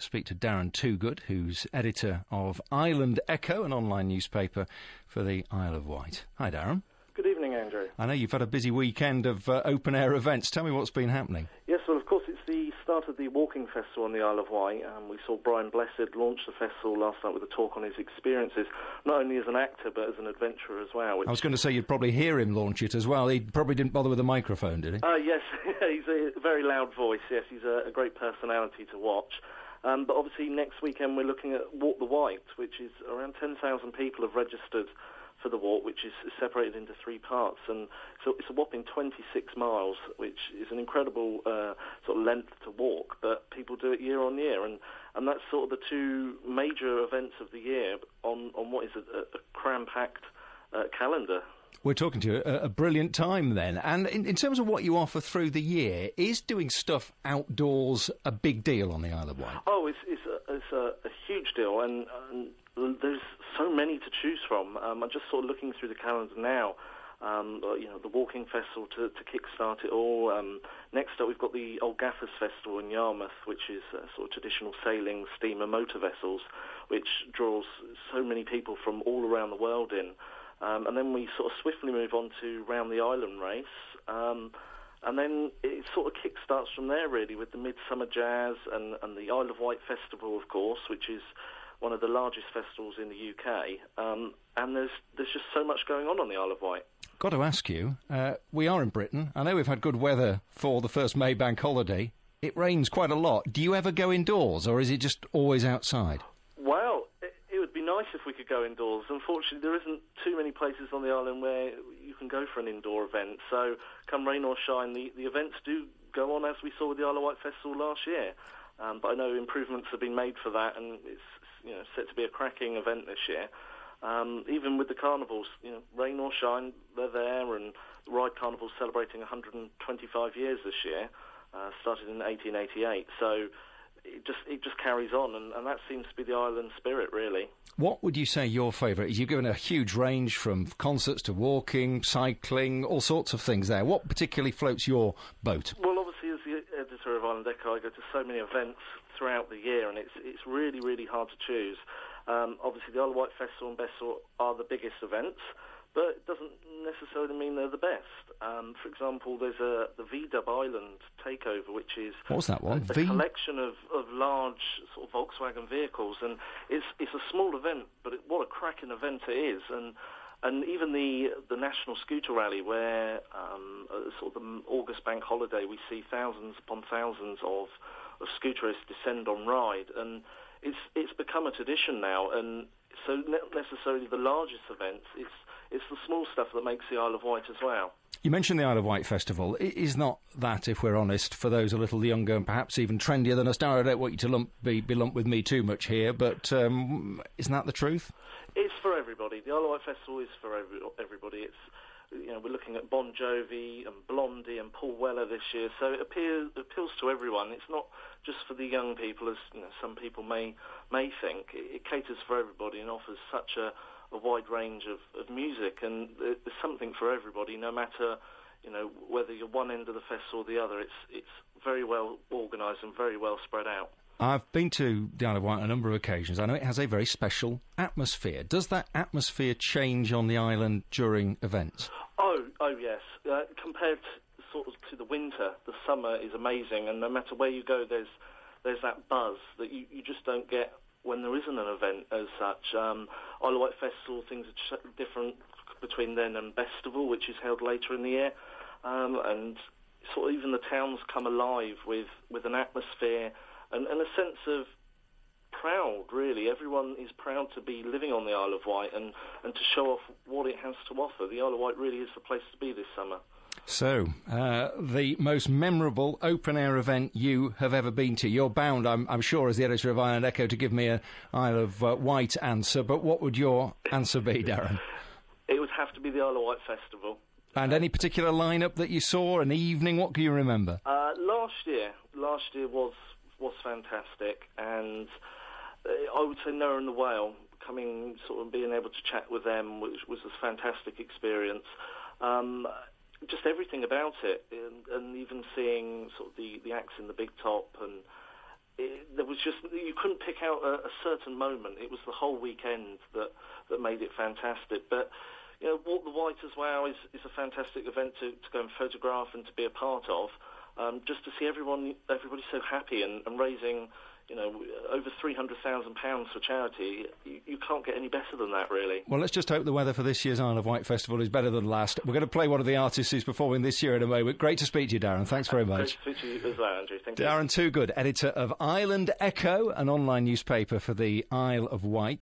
speak to Darren Toogood, who's editor of Island Echo, an online newspaper for the Isle of Wight. Hi, Darren. Good evening, Andrew. I know you've had a busy weekend of open-air events. Tell me what's been happening. Yes, well, of course, it's the start of the walking festival on the Isle of Wight. We saw Brian Blessed launch the festival last night with a talk on his experiences, not only as an actor, but as an adventurer as well. I was going to say you'd probably hear him launch it as well. He probably didn't bother with a microphone, did he? Yes, he's a very loud voice, yes. He's a great personality to watch. But obviously next weekend we're looking at Walk the Wight, which is around 10,000 people have registered for the walk, which is separated into three parts, and so it's a whopping 26 miles, which is an incredible sort of length to walk, but people do it year on year, and that's sort of the two major events of the year on what is a cram-packed calendar. We're talking to you a brilliant time then. And in terms of what you offer through the year, is doing stuff outdoors a big deal on the Isle of Wight? Oh, it's a huge deal, and there's so many to choose from. I'm just sort of looking through the calendar now. The walking festival to kick-start it all. Next up, we've got the Old Gaffers Festival in Yarmouth, which is sort of traditional sailing, steamer, motor vessels, which draws so many people from all around the world in. And then we sort of swiftly move on to Round the Island race. And then it sort of kick-starts from there, really, with the Midsummer Jazz and the Isle of Wight Festival, of course, which is one of the largest festivals in the UK. And there's just so much going on the Isle of Wight. Got to ask you, we are in Britain. I know we've had good weather for the first May bank holiday. It rains quite a lot. Do you ever go indoors, or is it just always outside? Well, it would be nice if we could go indoors. Unfortunately, there isn't too many places on the island where you can go for an indoor event. So, come rain or shine, the events do go on, as we saw with the Isle of Wight Festival last year. But I know improvements have been made for that, and it's set to be a cracking event this year. Even with the carnivals, rain or shine, they're there, and the Ride Carnival's celebrating 125 years this year, started in 1888. So it just carries on, and that seems to be the island spirit, really. What would you say your favourite is? You've given a huge range from concerts to walking, cycling, all sorts of things there. What particularly floats your boat? Well, obviously, as the editor of Island Echo, I go to so many events throughout the year, and it's really, really hard to choose. Obviously, the Isle of Wight Festival and Bessel are the biggest events, but it doesn't necessarily mean they're the best. For example, there's the V-Dub Island takeover, which is what's that one? A collection of large sort of Volkswagen vehicles, and it's a small event, but what a cracking event it is. And even the National Scooter Rally, where sort of the August bank holiday, we see thousands upon thousands of scooterists descend on ride, and it's become a tradition now. And so not necessarily the largest events, it's the small stuff that makes the Isle of Wight as well. You mentioned the Isle of Wight Festival. Is not that, if we're honest, for those a little younger and perhaps even trendier than us? Darren, I don't want you to be lumped with me too much here, but isn't that the truth? It's for everybody. The Isle of Wight Festival is for everybody. It's we're looking at Bon Jovi and Blondie and Paul Weller this year, so it appeals to everyone. It's not just for the young people, as some people may think. It caters for everybody and offers such a wide range of music, and there's something for everybody, no matter whether you're one end of the festival or the other. It's very well organised and very well spread out. I've been to the Isle of Wight on a number of occasions. I know it has a very special atmosphere. Does that atmosphere change on the island during events? Oh yes. Compared to the winter, the summer is amazing, and no matter where you go, there's that buzz that you just don't get when there isn't an event as such. Isle of Wight Festival, things are different between then and Festival, which is held later in the year, and sort of even the towns come alive with an atmosphere and a sense of proud, really. Everyone is proud to be living on the Isle of Wight and to show off what it has to offer. The Isle of Wight really is the place to be this summer. So, the most memorable open-air event you have ever been to. You're bound, I'm sure, as the editor of Island Echo, to give me an Isle of Wight answer, but what would your answer be, Darren? It would have to be the Isle of Wight Festival. And any particular lineup that you saw, an evening, what can you remember? Last year was fantastic, and I would say Noah and the Whale, coming, sort of being able to chat with them, which was a fantastic experience. Just everything about it, and even seeing sort of the acts in the Big Top, and there was just, you couldn't pick out a certain moment. It was the whole weekend that made it fantastic. But Walk the Wight as well is a fantastic event to go and photograph and to be a part of. Just to see everybody so happy and raising, over £300,000 for charity. You can't get any better than that, really. Well, let's just hope the weather for this year's Isle of Wight Festival is better than last. We're going to play one of the artists who's performing this year in a moment. Great to speak to you, Darren. Thanks very much. Great to speak to you as well, Andrew. Thank you. Darren Toogood, editor of Island Echo, an online newspaper for the Isle of Wight.